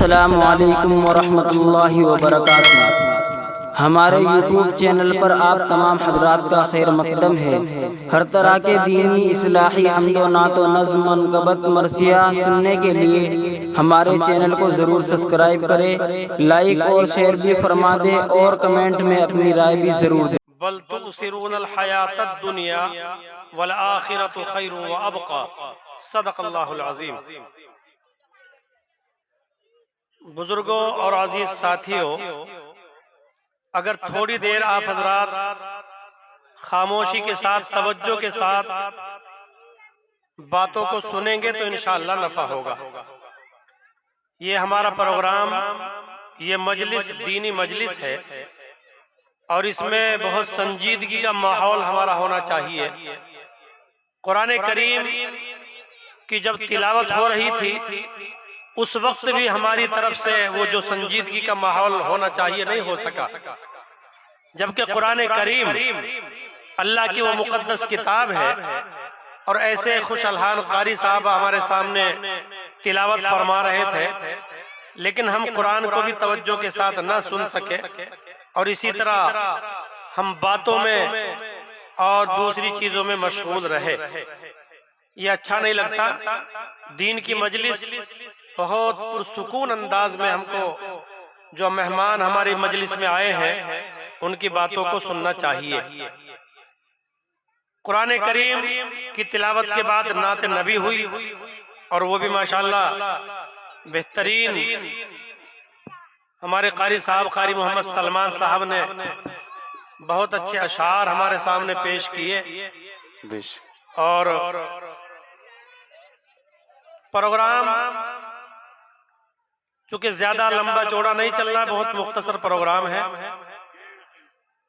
अस्सलामु अलैकुम वरहमतुल्लाहि वबरकातुहू। हमारे यूट्यूब चैनल पर आप तमाम हजरात का खैर मकदम है। हर तरह के दीनी इस्लाही हम्दो नातो नज़्म मनक़बत मरसिया सुनने के लिए हमारे चैनल को ज़रूर सब्सक्राइब करें, लाइक और शेयर भी फरमा दें और कमेंट में अपनी राय भी ज़रूर दें। बल तुसिरूनल हयातद दुनिया वल आखिरतु खैरुन व अबका। सदक़ल्लाहुल अज़ीम। बुजुर्गों और अजीज साथियों, अगर थोड़ी देर आप हजरात खामोशी के साथ, तवज्जो के साथ बातों को सुनेंगे तो इंशाअल्लाह नफा होगा। ये हमारा प्रोग्राम, ये मजलिस दीनी मजलिस है और इसमें बहुत संजीदगी का माहौल हमारा होना चाहिए। कुरान करीम की जब तिलावत हो रही थी उस वक्त भी हमारी तरफ से वो जो संजीदगी का माहौल होना चाहिए नहीं हो सका, जबकि कुरान करीम अल्लाह की वो मुकद्दस किताब है और ऐसे खुश अलहान कारी साहब हमारे सामने तिलावत फरमा रहे थे, लेकिन हम कुरान को भी तवज्जो के साथ ना सुन सके और इसी तरह हम बातों में और दूसरी चीजों में मशगूल रहे। ये अच्छा नहीं लगता। दीन की मजलिस बहुत पुरसुकून अंदाज में हमको जो मेहमान हमारी मजलिस में आए हैं उनकी बातों को सुनना चाहिए। कुरान करीम की तिलावत के बाद नात नबी हुई और वो भी माशाअल्लाह बेहतरीन हमारे कारी साहब कारी मोहम्मद सलमान साहब ने बहुत अच्छे अशार हमारे सामने पेश किए और प्रोग्राम चूंकि ज्यादा लंबा चौड़ा नहीं चलना है, बहुत मुख्तसर प्रोग्राम है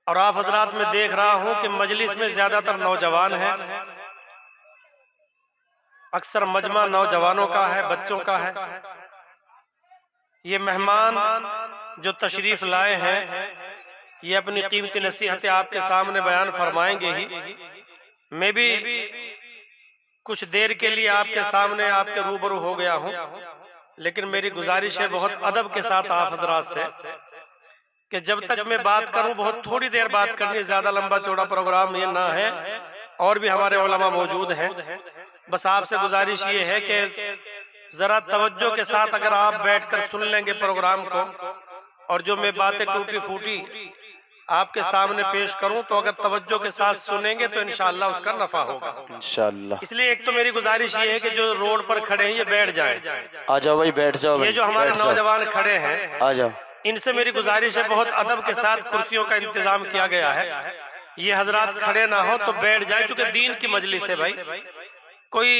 और आप हजरात में देख रहा हूं कि मजलिस में ज्यादातर नौजवान हैं। अक्सर मजमा नौजवानों का है, बच्चों का है। ये मेहमान जो तशरीफ लाए हैं ये अपनी कीमती नसीहतें आपके सामने बयान फरमाएंगे ही। मैं भी कुछ देर के लिए आपके सामने आपके रूबरू हो गया हूं, लेकिन मेरी गुजारिश है बहुत अदब के साथ आप हजरात से कि जब तक मैं बात करूं बहुत थोड़ी देर बात करनी, ज्यादा लंबा चौड़ा प्रोग्राम ये ना है। और भी हमारे उलमा मौजूद हैं। बस आपसे गुजारिश ये है कि जरा तवज्जो के साथ अगर आप बैठकर सुन लेंगे प्रोग्राम को और जो मैं बातें टूटी फूटी आपके सामने पेश करूं तो अगर तवज्जो के साथ सुनेंगे तो इंशाअल्लाह उसका नफा होगा इंशाअल्लाह। इसलिए एक तो मेरी गुजारिश ये है कि जो रोड पर खड़े हैं ये बैठ जाएं। आ जाओ भाई, बैठ जाओ। ये जो हमारे नौजवान खड़े हैं आ जाओ, इनसे मेरी गुजारिश है बहुत अदब के साथ कुर्सियों का इंतजाम किया गया है। ये हजरात खड़े ना हो तो बैठ जाए, चूंकि दीन की मजलिस है भाई। कोई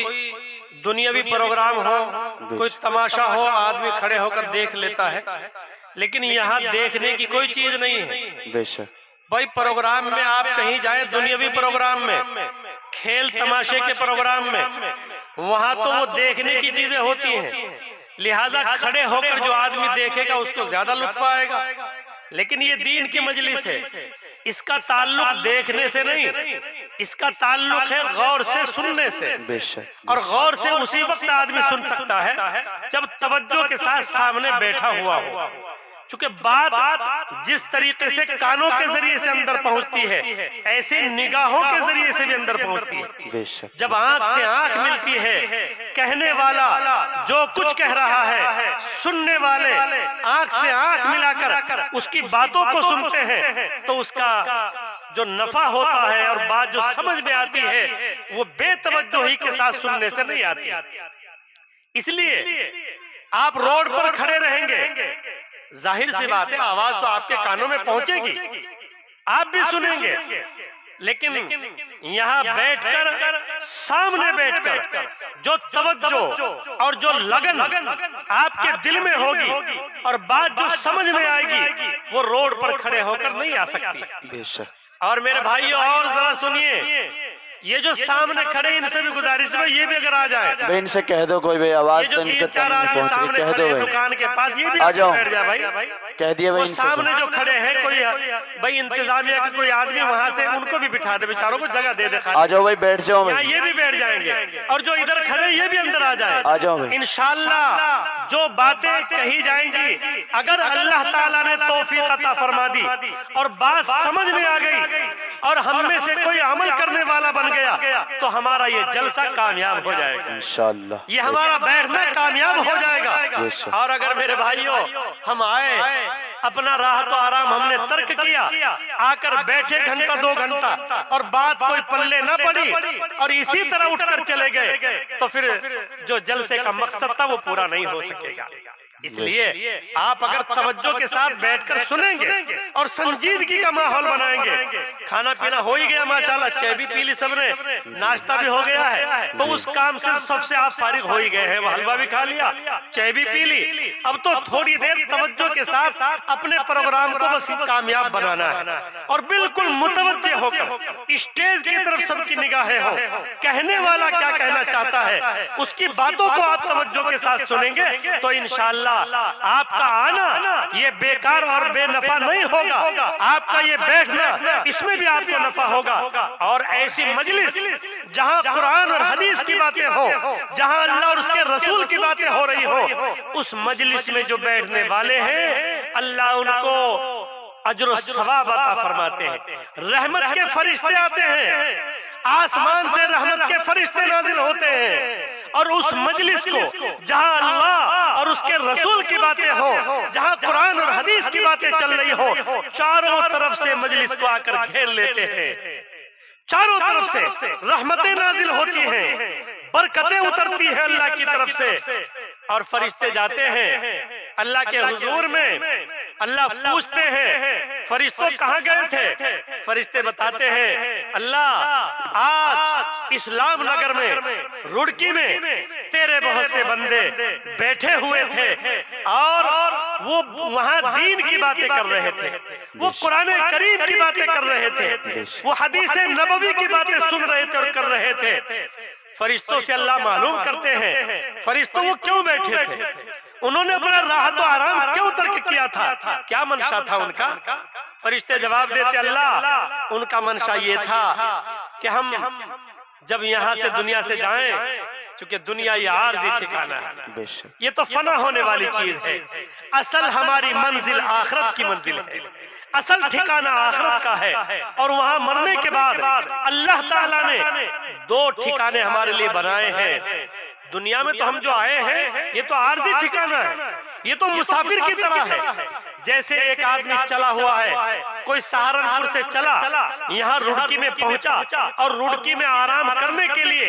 दुनियावी प्रोग्राम हो, कोई तमाशा हो, आदमी खड़े होकर देख लेता है, लेकिन यहाँ देखने की कोई चीज नहीं है। बेशक भाई, प्रोग्राम में आप कहीं जाए, दुनियावी प्रोग्राम में, खेल तमाशे के प्रोग्राम में, वहां तो वो देखने की चीजें होती हैं, लिहाजा खड़े होकर जो आदमी देखेगा उसको ज्यादा लुत्फ आएगा। लेकिन ये दीन की मजलिस है, इसका ताल्लुक देखने से नहीं, इसका ताल्लुक है गौर से सुनने से। बेशक। और गौर से उसी वक्त आदमी सुन सकता है जब तवज्जो के साथ सामने बैठा हुआ हो। चूंकि बात जिस तरीके से कानों के जरिए से अंदर पहुंचती है, ऐसे निगाहों के जरिए से भी अंदर पहुंचती है। जब आंख से आंख मिलती है, कहने वाला जो कुछ कह रहा है, सुनने वाले आंख से आंख मिलाकर उसकी बातों को सुनते हैं, तो उसका जो नफा होता है और बात जो समझ में आती है वो बेतवज्जोही के साथ सुनने से नहीं आती। इसलिए आप रोड पर खड़े रहेंगे, जाहिर सी बात है आवाज तो आपके कानों में पहुंचेगी, आप भी सुनेंगे, लेकिन यहाँ बैठकर, सामने बैठकर जो तवज्जो और जो लगन आपके दिल में होगी और बात जो समझ में आएगी वो रोड पर खड़े होकर नहीं आ सकती। बेशक। और मेरे भाइयों और जरा सुनिए, ये जो सामने खड़े इनसे भी गुजारिश है ये भी अगर आ जाए भाई इनसे कह दो कोई भाई, आवाज ये जो तो इनके 3-4 तक नहीं आदमी पहुंच रही, सामने कह खड़े दो हैं भाई, दुकान के पास ये भी आ जाओ, बैठ जाए भाई। कह दिया भाई वो इनसे। सामने जो खड़े हैं कोई भाई इंतजामिया के कोई आदमी वहाँ से उनको भी बिठा दे, बेचारों को जगह दे दे। आ जाओ भाई, बैठ जाओ यहाँ भाई, ये भी बैठ जाएंगे और जो इधर खड़े ये भी अंदर आ जाए। आ जाओ भाई। इंशाअल्लाह जो बातें कही जाएंगी अगर अल्लाह ताला ने तौफीक अता फरमा दी और बात समझ में आ गई और हम में से कोई अमल करने वाला बन गया तो हमारा ये जलसा कामयाब हो जाएगा इंशाअल्लाह, ये हमारा बैठना कामयाब हो जाएगा। बेशक। और अगर मेरे भाइयों हम आए अपना राहत और आराम हमने तर्क किया, आकर बैठे घंटा 2 घंटा और बात कोई पल्ले न पड़ी और इसी तरह उठकर चले गए तो फिर जो जलसे का मकसद था वो पूरा नहीं हो सकेगा। इसलिए आप अगर तवज्जो के साथ बैठकर सुनेंगे और संजीदगी का माहौल बनाएंगे, खाना पीना हो ही गया माशाल्लाह, चाय भी पी ली सबने, नाश्ता भी हो गया है, तो उस काम से सबसे आप फारिग हो ही गए हैं। वो हलवा भी खा लिया, चाय भी पी ली, अब तो थोड़ी देर तवज्जो के साथ अपने प्रोग्राम को बस कामयाब बनाना है और बिल्कुल मुतवज्जे होकर स्टेज की तरफ सबकी निगाहें हो, कहने वाला क्या कहना चाहता है उसकी बातों को आप तवज्जो के साथ सुनेंगे तो इंशाअल्लाह आपका आना ये बेकार और बेनफा नहीं होगा, आपका ये बैठना इसमें भी आपको नफा होगा। और ऐसी मजलिस जहां कुरान और हदीस की बातें हो, जहां अल्लाह और उसके रसूल की बातें हो रही हो, उस मजलिस में जो बैठने वाले हैं अल्लाह उनको अजर और सवाब अता फरमाते हैं। रहमत के फरिश्ते आते हैं, आसमान से रहमत के फरिश्ते नाजिल होते हैं और उस मजलिस को जहां अल्लाह और उसके रसूल की बातें हो, जहां कुरान और हदीस की बातें चल रही हो, चारों तरफ से मजलिस को आकर घेर लेते हैं, चारों तरफ से रहमतें नाजिल होती हैं, बरकतें उतरती हैं अल्लाह की तरफ से और फरिश्ते जाते हैं अल्लाह के हुजूर में। अल्लाह पूछते हैं फरिश्तों कहाँ गए थे? फरिश्ते बताते हैं अल्लाह आज इस्लाम नगर में रुड़की में तेरे बहुत से बंदे बैठे हुए थे और वो वहाँ दीन की बातें कर रहे थे, वो कुरान करीम की बातें कर रहे थे, वो हदीस नबवी की बातें सुन रहे थे और कर रहे थे। फरिश्तों से अल्लाह मालूम करते हैं फरिश्तों वो क्यों बैठे थे, उन्होंने अपना राहत और आराम क्यों तर्क किया था, क्या मनशा था उनका? फरिश्ते जवाब देते अल्लाह उनका मनशा ये था कि हम जब यहाँ से दुनिया से जाएं, चूंकि दुनिया ये आर्जी ठिकाना है, ये तो फना होने वाली चीज है, असल हमारी मंजिल आखिरत की मंजिल है, असल ठिकाना आखिरत का है और वहाँ मरने के बाद अल्लाह ताला ने 2 ठिकाने हमारे लिए बनाए हैं। दुनिया में तो हम जो आए हैं ये तो आर्जी ठिकाना है, ये तो मुसाफिर की तरह है। जैसे एक आदमी चला हुआ है, कोई सहारनपुर से चला यहाँ रुड़की में पहुंचा और रुड़की में आराम करने के लिए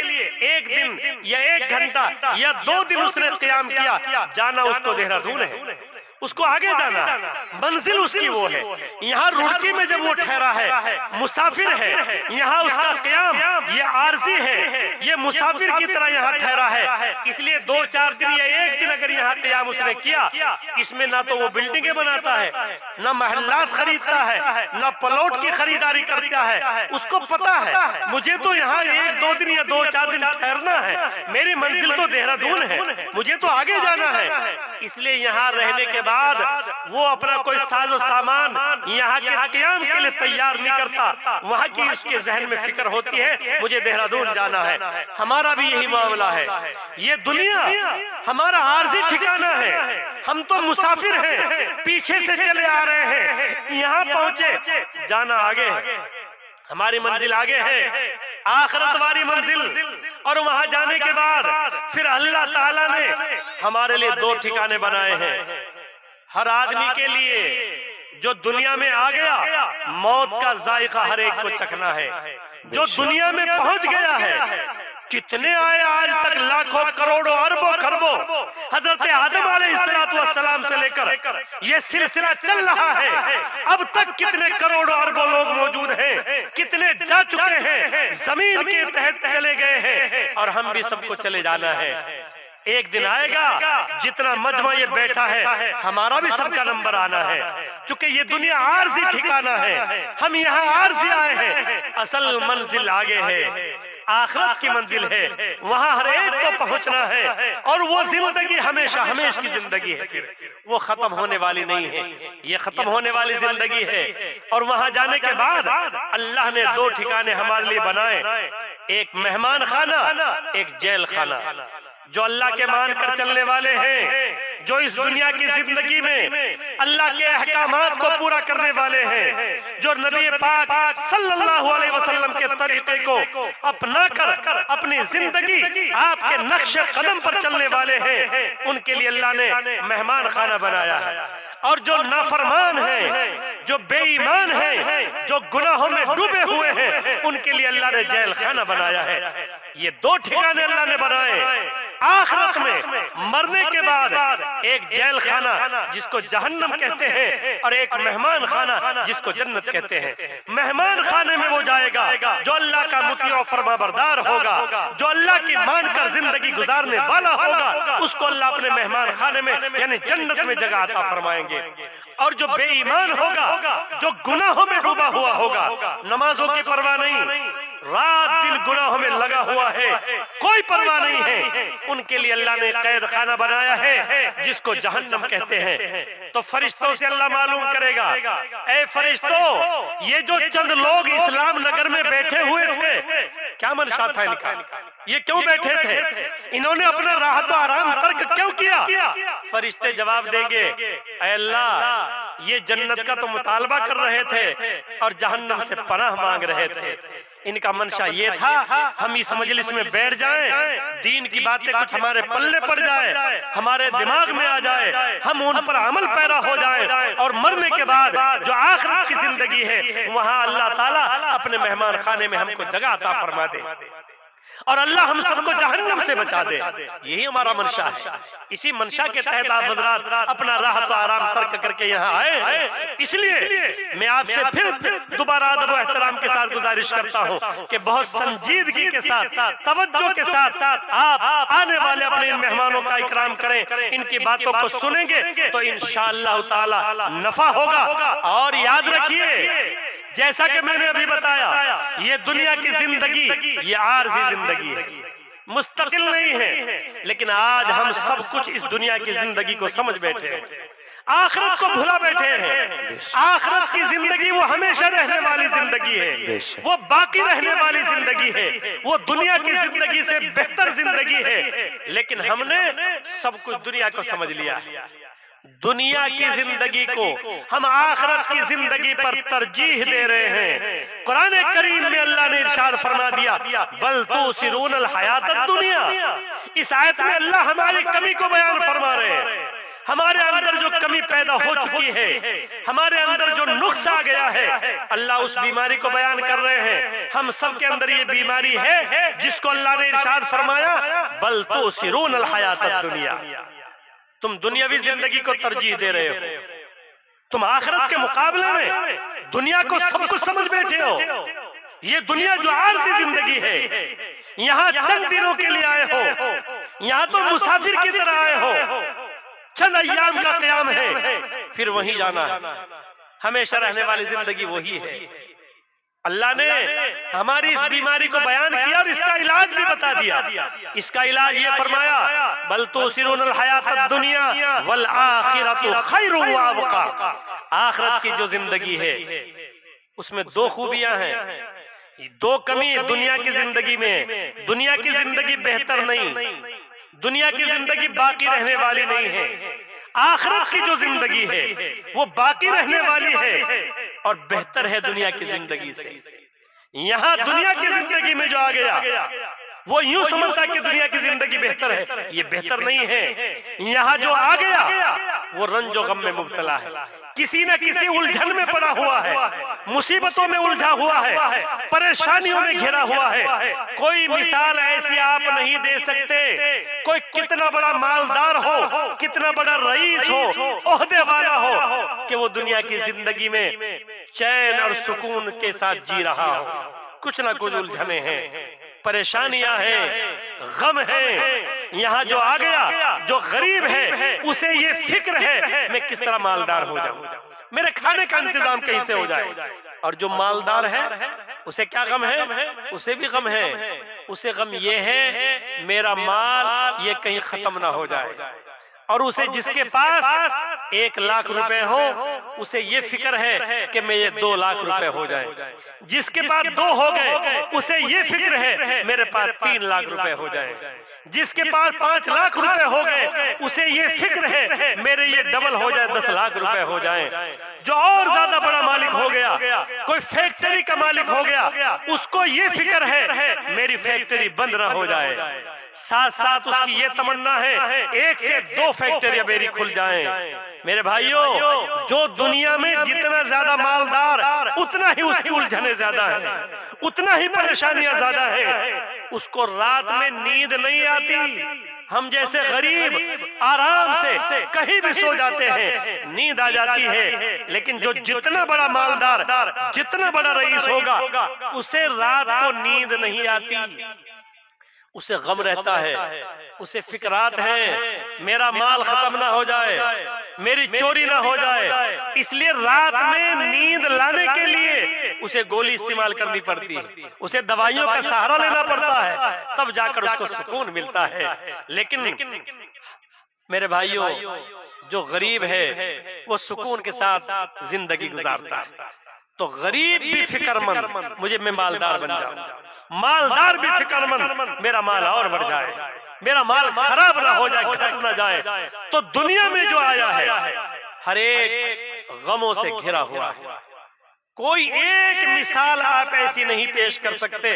1 दिन या 1 घंटा या 2 दिन उसने क़याम किया, जाना उसको देहरादून है, उसको आगे जाना, मंजिल उसकी वो है। यहाँ रुड़की में जब वो ठहरा है मुसाफिर है, यहाँ उसका क़याम ये आर्जी है, ये मुसाफिर की तरह यहाँ ठहरा है। इसलिए 2-4 दिन या 1 दिन अगर यहाँ क़याम उसने किया, इसमें ना तो वो बिल्डिंगें बनाता है, ना महल्लात खरीदता है, ना प्लॉट की खरीदारी करता है, उसको पता है मुझे तो यहाँ 1-2 दिन या 2-4 दिन ठहरना है, मेरी मंजिल तो देहरादून है, मुझे तो आगे जाना है। इसलिए यहाँ रहने के बाद वो अपना कोई साजो सामान यहाँ के क़याम के लिए तैयार नहीं करता, वहाँ की उसके जहन में फिक्र होती है मुझे देहरादून जाना है। हमारा भी यही मामला है, ये दुनिया हमारा आर्जी ठिकाना है, हम तो मुसाफिर हैं, पीछे से चले आ रहे हैं, यहाँ पहुंचे, जाना आगे है, हमारी मंजिल आगे है, आखिरत वाली मंजिल। और वहां जाने के बाद फिर अल्लाह ताला ने हमारे लिए 2 ठिकाने बनाए हैं हर आदमी के लिए। जो दुनिया में आ गया मौत का जायका हर एक को चखना है, जो दुनिया में पहुंच गया है, कितने आए आज तक, लाखों करोड़ों अरबों खरबों, हजरत आदम अलैहिस्सलाम से लेकर ये सिलसिला चल रहा है, अब तक कितने करोड़ों अरबों लोग मौजूद हैं, कितने जा चुके हैं, जमीन के तहत चले गए हैं और हम भी सबको चले जाना है। एक दिन आएगा जितना मजमा ये बैठा है हमारा भी सबका नंबर आना है, क्योंकि ये दुनिया आरजी ठिकाना है, हम यहाँ आरजी आए हैं। असल मंजिल आगे है, आखिरत की मंजिल है, वहाँ हर एक को पहुंचना है। और वो जिंदगी हमेशा हमेशा की जिंदगी है, फिर वो खत्म होने वाली नहीं है, ये खत्म होने वाली जिंदगी है। और वहाँ जाने के बाद अल्लाह ने दो ठिकाने हमारे लिए बनाए, एक मेहमान खाना, एक जेल खाना। जो अल्लाह के मानकर चलने वाले हैं, जो इस दुनिया की जिंदगी में अल्लाह के अहकामात को पूरा करने वाले हैं, जो नबी पाक सल्लल्लाहु अलैहि वसल्लम के तरीके को अपना कर अपनी जिंदगी आपके नक्शे कदम पर चलने वाले हैं, उनके लिए अल्लाह ने मेहमान खाना बनाया है। और जो नाफरमान हैं, जो बेईमान हैं, जो गुनाहों में डूबे हुए हैं, उनके लिए अल्लाह ने जेल खाना बनाया है। ये दो ठिकाने अल्लाह ने बनाए। आखिरत में मरने के बाद एक जेल खाना जिसको जहन्नम कहते हैं, और एक मेहमान खाना जिसको जन्नत कहते हैं। मेहमान खाने में वो जाएगा जो अल्लाह का मुती और फरमाबरदार होगा, जो अल्लाह की मानकर जिंदगी गुजारने वाला होगा, उसको अल्लाह अपने मेहमान खाने में यानी जन्नत में जगह अता फरमाएंगे। और जो बेईमान होगा, जो गुनाहों में डूबा हुआ होगा, नमाजों की परवाह नहीं, रात दिन गुनाहों में लगा हुआ है, कोई परवाह नहीं है, उनके लिए अल्लाह ने कैद खाना बनाया है जिसको जहन्नम कहते हैं। तो फरिश्तों से अल्लाह मालूम करेगा, ऐ फरिश्तों, ये जो चंद लोग इस्लाम नगर में बैठे हुए थे, क्या मनशा था इनका, ये क्यों बैठे थे, इन्होंने अपना राहत आराम तर्क क्यों किया? फरिश्ते जवाब देंगे, ऐ अल्लाह, ये जन्नत का तो मुतालबा कर रहे थे और जहन्नम से पनाह मांग रहे थे। इनका मंशा ये था हम इस मजलिस में बैठ जाएं, दीन की बातें कुछ हमारे पल्ले पड़ जाए, हमारे दिमाग में आ जाए, हम उन पर अमल पैरा हो जाए, और मरने के बाद जो आखिरत की जिंदगी है वहाँ अल्लाह ताला अपने मेहमान खाने में हमको जगह अता फरमा दे, और अल्लाह हम सबको जहन्नम से बचा दे। यही हमारा मंशा है। इसी मंशा के तहत आप हजरात अपना राहत आराम तर्क करके यहाँ आए। इसलिए मैं आपसे फिर दोबारा अदब और एहतराम के साथ गुजारिश करता हूँ कि बहुत संजीदगी के साथ, तवज्जो के साथ आप आने वाले अपने इन मेहमानों का इकराम करें, इनकी बातों को सुनेंगे तो इंशाअल्लाह ताला नफा होगा। और याद रखिए, जैसा कि मैंने अभी बताया, ये दुनिया की जिंदगी ये आरज़ी जिंदगी है, मुस्तकिल नहीं है। लेकिन आज हम सब कुछ इस दुनिया की जिंदगी को समझ बैठे हैं, आखिरत को भुला बैठे हैं। आखिरत की जिंदगी वो हमेशा रहने वाली जिंदगी है, वो बाकी रहने वाली जिंदगी है, वो दुनिया की जिंदगी से बेहतर जिंदगी है। लेकिन हमने सब कुछ दुनिया को समझ लिया, दुनिया की जिंदगी को हम आखिरत की जिंदगी पर तरजीह दे रहे हैं। कुरान करीम में अल्लाह ने इरशाद फरमा दिया, बल तुसिरूनल हयातद दुनिया। इस आयत में अल्लाह हमारी कमी को बयान फरमा रहे हैं, हमारे अंदर जो कमी पैदा हो चुकी है, हमारे अंदर जो नुक्स आ गया है, अल्लाह उस बीमारी को बयान कर रहे हैं। हम सब के अंदर ये बीमारी है जिसको अल्लाह ने इरशाद फरमाया, बल तुसिरूनल हयातद दुनिया। तुम दुनियावी जिंदगी को तरजीह दे रहे हो, तुम आखिरत के मुकाबले में दुनिया को सब कुछ समझ बैठे हो। ये दुनिया जो आरज़ी जिंदगी है, यहाँ चंद दिनों के लिए आए हो, यहाँ तो मुसाफिर की तरह आए हो, चंद अय्याम का क़याम है, फिर वहीं जाना है। हमेशा रहने वाली जिंदगी वही है। अल्लाह ने हमारी इस बीमारी को बयान किया और इसका इलाज भी बता दिया। इसका इलाज ये फरमाया, बल तुसिरूनल हयातद दुनिया वल आखिरतु खैरुन व अबका। आखिरत की जो जिंदगी है उसमें दो खूबियां हैं, दो कमी दुनिया की जिंदगी में। दुनिया की जिंदगी बेहतर नहीं, दुनिया की जिंदगी बाकी रहने वाली नहीं है। आखिरत की जो जिंदगी है वो बाकी रहने वाली है और बेहतर है दुनिया की जिंदगी से। यहाँ दुनिया की जिंदगी में जो आ गया वो यूं समझता है कि दुनिया की जिंदगी बेहतर है, ये बेहतर नहीं है। यहाँ जो आ गया वो रंजो गम में मुब्तला है, किसी न किसी उलझन में पड़ा हुआ है, मुसीबतों में उलझा हुआ है, परेशानियों में घिरा हुआ है। कोई मिसाल ऐसी आप नहीं दे सकते, कोई कितना बड़ा मालदार हो, कितना बड़ा रईस हो, ओहदे वाला हो, कि वो दुनिया की जिंदगी में चैन और सुकून के साथ जी रहा हो। कुछ ना कुछ उलझने हैं, परेशानियां हैं, गम हैं, यहाँ जो आ गया, जो गरीब है उसे ये फिक्र है मैं किस तरह मालदार हो जाऊं, मेरे खाने का इंतजाम कहीं से हो जाए। और जो मालदार है उसे क्या गम है? उसे भी गम है, उसे गम ये है मेरा माल ये कहीं खत्म ना हो जाए। और उसे जिसके पास 1 लाख रुपए हो उसे ये फिक्र है कि मैं ये 2 लाख रुपए हो जाए। जिसके पास 2 हो गए उसे ये फिक्र है मेरे पास 3 लाख रुपए हो जाए। जिसके पास 5 लाख रुपए हो गए उसे ये फिक्र है मेरे ये डबल हो जाए, 10 लाख रुपए हो जाए। जो और ज्यादा बड़ा मालिक हो गया, कोई फैक्ट्री का मालिक हो गया, उसको ये फिक्र है मेरी फैक्ट्री बंद ना हो जाए। साथ साथ उसकी ये तमन्ना है 1 से 2 फैक्ट्रियां मेरी खुल जाएं। मेरे भाइयों, जो दुनिया में जितना ज्यादा मालदार उतना ही उसकी उलझने ज्यादा है, उतना ही परेशानियां ज्यादा है। उसको रात में नींद नहीं आती। हम जैसे गरीब आराम से कहीं भी सो जाते हैं, नींद आ जाती है, लेकिन जो जितना बड़ा मालदार, जितना बड़ा रईस होगा उसे रात को नींद नहीं आती, उसे गम रहता है, उसे फिक्रात है मेरा माल खत्म ना हो जाए, मेरी चोरी ना हो जाए। इसलिए रात में नींद लाने के लिए उसे गोली इस्तेमाल करनी पड़ती है, उसे दवाइयों का सहारा लेना पड़ता है, तब जाकर उसको सुकून मिलता है। लेकिन मेरे भाइयों, जो गरीब है वो सुकून के साथ जिंदगी गुजारता है। तो गरीब भी फिक्रमंद मुझे मैं मालदार बन जाऊं, मालदार भी फिक्रमंद मेरा माल और बढ़ जाए, मेरा माल खराब ना हो जाए, घट ना जाए। तो दुनिया में जो आया है हर एक गमों से घिरा हुआ है। कोई एक मिसाल आप ऐसी नहीं पेश कर सकते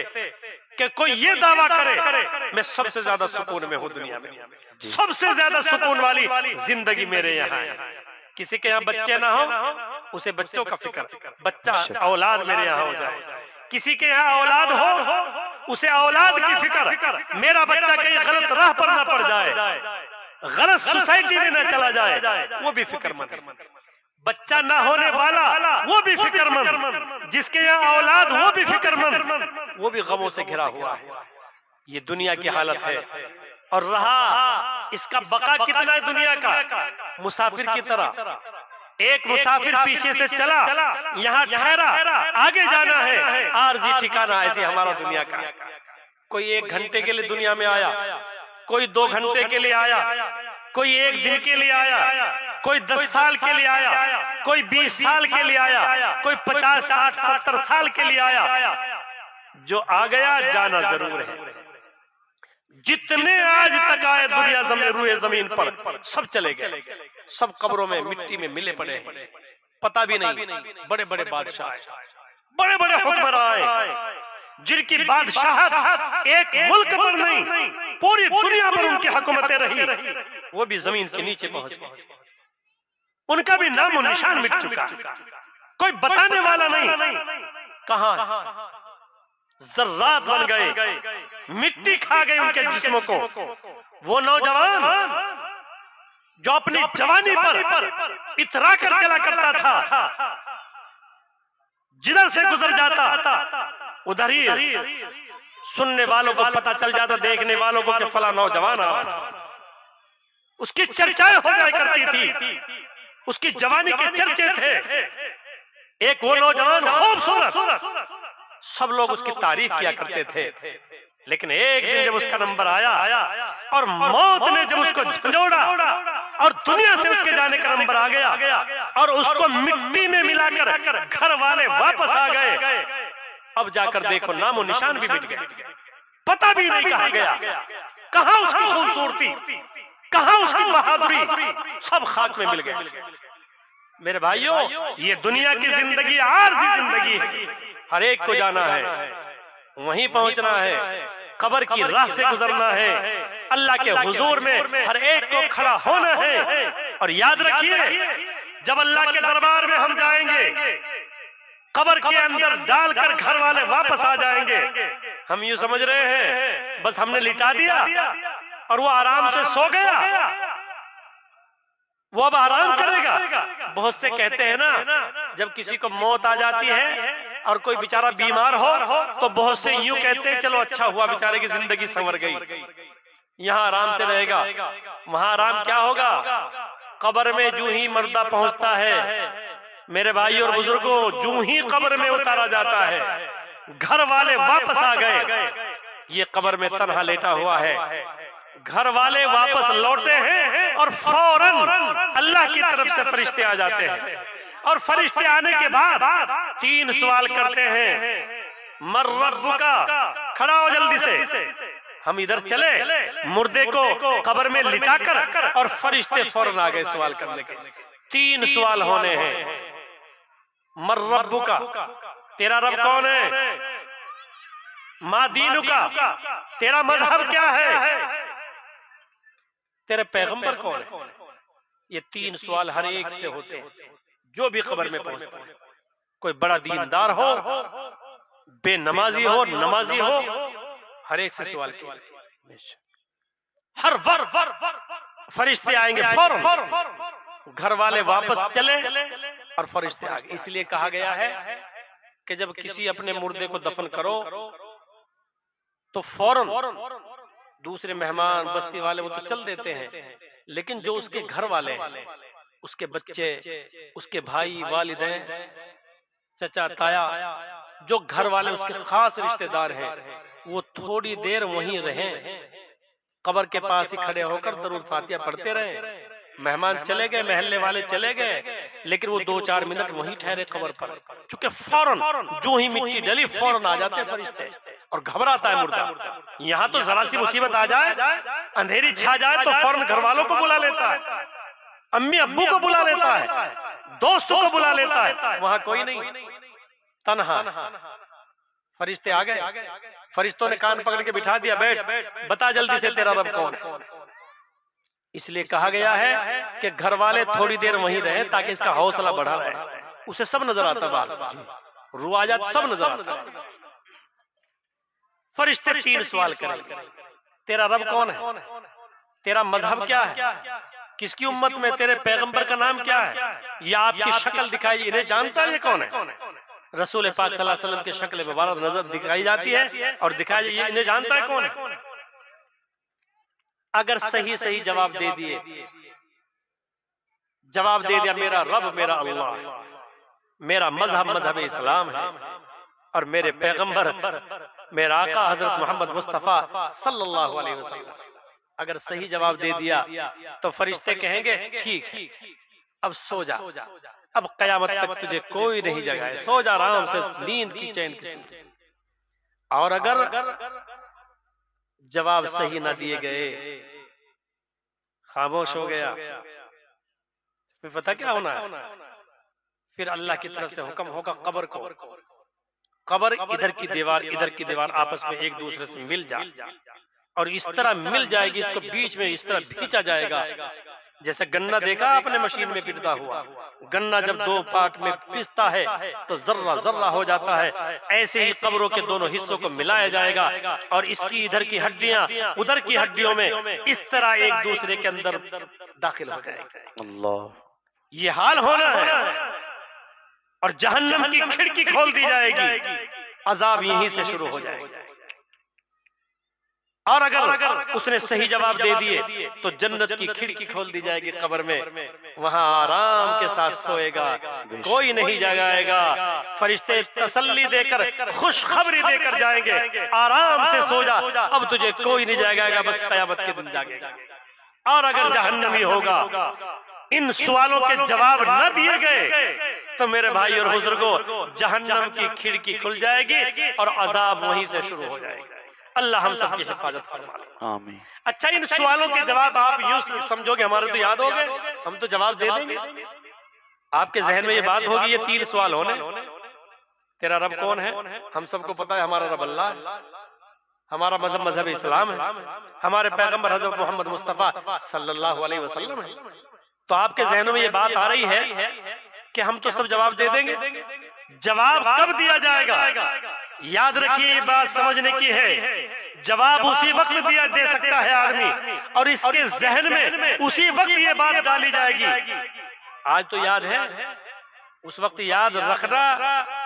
कि कोई ये दावा करे मैं सबसे ज्यादा सुकून में हूँ दुनिया में, सबसे ज्यादा सुकून वाली जिंदगी मेरे यहाँ है। किसी के यहाँ बच्चे ना हो उसे बच्चों का फिक्र, बच्चा औलाद मेरे यहाँ हो जाए। किसी के यहाँ औलाद हो उसे औलाद की फिक्र, मेरा बच्चा कहीं गलत राह पर ना पड़ जाए, गलत सोसाइटी में ना चला जाए, वो भी फिक्रमंद। बच्चा ना होने वाला वो भी फिक्रमंद, जिसके यहाँ औलाद वो भी फिक्रमंद, वो भी गमों से घिरा हुआ है। ये दुनिया की हालत है। और रहा इसका बका कितना है दुनिया का, मुसाफिर की तरह। एक मुसाफिर पीछे से चला, यहाँ ठहरा, आगे जाना है, आरजी ठिकाना। ऐसे हमारा दुनिया का, कोई 1 घंटे के लिए दुनिया में आया, कोई 2 घंटे के लिए आया, कोई 1 दिन के लिए आया, कोई 10 साल के लिए आया, कोई 20 साल के लिए आया, कोई 50, 60, 70 साल के लिए आया। जो आ गया जाना जरूर है। जितने आज तक आए दुनिया रूए जमीन पर सब चले गए, सब कब्रों में मिट्टी में मिले पड़े हैं, पता भी नहीं। बड़े बड़े बादशाह, बड़े बड़े हुक्मरान जिनकी बादशाहत एक मुल्क पर नहीं पूरी दुनिया पर उनकी हुकूमतें रही, वो भी जमीन के नीचे पहुंच गए। उनका भी नाम और निशान मिट चुका, कोई बताने वाला नहीं। कहां जर्रात बन गए, मिट्टी खा गए उनके जिस्मों को। वो नौजवान जो अपनी जवानी पर इतरा कर चला करता था, जिधर से गुजर जाता उधर ही सुनने वालों को पता चल जाता, देखने वालों को कि फला नौजवान आ, उसकी चर्चाएं हो जाया करती थी, उसकी जवानी के चर्चे थे। एक वो नौजवान खूबसूरत, सब लोग उसकी तारीफ किया करते थे। लेकिन एक दिन जब उसका नंबर आया और मौत ने जब उसको झंझोड़ा और दुनिया से उसके जाने का नंबर आ गया और उसको मिट्टी में मिलाकर घर वाले वापस आ गए, अब जाकर देखो नामो निशान भी मिट गए, पता भी नहीं कहा गया, कहां उसकी खूबसूरती, कहां उसकी बहादुरी, सब खाक में मिल गए। मेरे भाइयों, ये दुनिया की जिंदगी आरज़ी जिंदगी है। हर एक को जाना है, वहीं पहुंचना है, कब्र की राह से गुजरना है, अल्लाह के हुजूर में हर एक को खड़ा होना है। और याद रखिए, जब अल्लाह के दरबार में हम जाएंगे, कब्र के अंदर डालकर घर वाले वापस आ जाएंगे। हम यूं समझ रहे हैं बस हमने लिटा दिया और वो आराम से सो गया, वो अब आराम करेगा। बहुत से कहते हैं ना, जब किसी को मौत आ जाती है और कोई बेचारा बीमार हो तो बहुत से यूं कहते हैं चलो अच्छा हुआ बेचारे की जिंदगी संवर गई। यहाँ आराम से रहेगा, वहां आराम क्या होगा? कब्र में जूं ही मर्दा पहुंचता है, मेरे भाई और बुजुर्गों, जूं ही कब्र में उतारा जाता है, घर वाले वापस आ गए, ये कब्र में तन्हा लेटा हुआ है, घर वाले वापस लौटे हैं और फौरन अल्लाह की तरफ से फरिश्ते आ जाते हैं। और फरिश्ते आने के बाद 3 सवाल करते हैं, मर रब्बुका, खड़ा हो जल्दी से, हम इधर चले, मुर्दे को कब्र में लिटाकर, और फरिश्ते फौरन आ गए सवाल करने के। 3 सवाल होने हैं। मर रब्बुका, तेरा रब कौन है? मा दीनुका, तेरा मजहब क्या है? तेरे पैगंबर कौन है? ये 3 सवाल हर एक से होते हैं, जो भी कब्र में पहुंचता है। कोई बड़ा दीनदार हो, बेनमाजी हो, नमाजी हो, हर एक से सवाल किया। हर वर फरिश्ते आएंगे फौरन, घर वाले वापस चले और फरिश्ते आ गए। इसलिए कहा गया है कि जब किसी अपने मुर्दे को दफन करो तो फौरन दूसरे मेहमान, बस्ती वाले, वो तो चल देते हैं, लेकिन जो उसके घर वाले हैं, उसके बच्चे, उसके भाई, वालिदैन, चचा, ताया, जो घर वाले उसके खास रिश्तेदार हैं, वो थोड़ी देर वहीं रहें, कब्र के पास ही खड़े होकर दरूद फातिहा पढ़ते रहे। मेहमान चले गए, महल्ले वाले चले गए, लेकिन वो 2-4 मिनट वहीं ठहरे कब्र पर, चूंकि फौरन जो ही मिट्टी डली फौरन आ जाते हैं फरिश्ते, और घबराता है मुर्दा। यहाँ तो जरा सी मुसीबत आ जाए, अंधेरी छा जाए, तो फौरन घर वालों को बुला लेता है, अम्मी अब्बू को बुला लेता है, दोस्तों को बुला लेता है, वहां कोई नहीं, तन्हा। फरिश्ते आ गए, फरिश्तों ने कान पकड़ के बिठा दिया, बैठ, बता जल्दी से तेरा रब कौन है। इसलिए कहा गया है कि घर वाले थोड़ी देर वहीं रहे ताकि इसका हौसला बढ़ा रहे। उसे सब नजर आता है, बाहर रुआ जात सब नजर आता है। फरिश्ते 3 सवाल करेंगे, तेरा रब कौन है? तेरा मजहब क्या है? किसकी उम्मत में? तेरे पैगंबर का नाम क्या है? या आपकी शक्ल दिखाई, इन्हें जानता है ये कौन है? रसूल पाक सल्लल्लाहु अलैहि वसल्लम की शक्ल मुबारक नजर दिखाई जाती है और दिखाई, ये इन्हें जानता है कौन है? अगर सही सही जवाब दे दिए, जवाब दे दिया मेरा रब मेरा अल्लाह, मेरा मजहब इस्लाम है, और मेरे पैगंबर मेरा आका हजरत मोहम्मद मुस्तफा सल्लल्लाहु अलैहि वसल्लम, अगर सही जवाब दे दिया तो फरिश्ते कहेंगे ठीक, अब सो जा, अब कयामत तक तुझे कोई नहीं जगाए, सो जा आराम से, नींद की चैन की। और अगर जवाब सही ना दिए गए, खामोश हो गया, फिर पता क्या होना है? फिर अल्लाह की तरफ से हुक्म होगा कब्र को, कब्र इधर की दीवार आपस में एक दूसरे से मिल जाए, और इस तरह मिल जाएगी, इसको बीच में इस तरह खींचा जाएगा, जैसे गन्ना देखा आपने मशीन में पिटता हुआ, गन्ना जब 2 पार्ट में पिसता है तो जर्रा जर्रा हो जाता है, ऐसे ही कब्रों के दोनों हिस्सों को मिलाया जाएगा, और इसकी इधर की हड्डियां उधर की हड्डियों में इस तरह एक दूसरे के अंदर दाखिल हो जाएगी। अल्लाह, ये हाल होना है। और जहन्नम की खिड़की खोल दी जाएगी, अजाब यहीं से शुरू हो जाएगा। और अगर उसने सही जवाब दे दिए तो जन्नत की खिड़की खोल दी जाएगी कब्र में, वहां आराम के साथ सोएगा, कोई नहीं जगाएगा। फरिश्ते तसल्ली देकर, खुशखबरी देकर जाएंगे, आराम से सो जा, अब तुझे कोई नहीं जगाएगा, बस कयामत के दिन जागेगा। और अगर जहन्नमी होगा, इन सवालों के जवाब न दिए गए, तो मेरे भाई और बुजुर्गों, जहन्नम की खिड़की खुल जाएगी और अजाब वहीं से शुरू हो जाएगा। अल्लाह हम सबकी हिफाजत फरमा। आमीन। अच्छा, इन सवालों के जवाब आप यूं समझोगे हमारे तो याद हो गए, हम तो जवाब दे देंगे। आपके जहन में ये बात होगी, ये 3 सवाल होने, तेरा रब कौन है? हम सबको पता है हमारा रब अल्लाह है, हमारा मजहब इस्लाम है, हमारे पैगंबर हजरत मोहम्मद मुस्तफा सल्लल्लाहु अलैहि वसल्लम है। तो आपके जहनों में ये बात आ रही है कि हम तो सब जवाब दे देंगे। जवाब कब दिया जाएगा? याद रखिए, ये बात समझने की है। जवाब उसी वक्त दे सकता है आदमी, और इसके जहन में उसी वक्त ये बात डाली जाएगी। आज तो याद है, उस वक्त याद रखना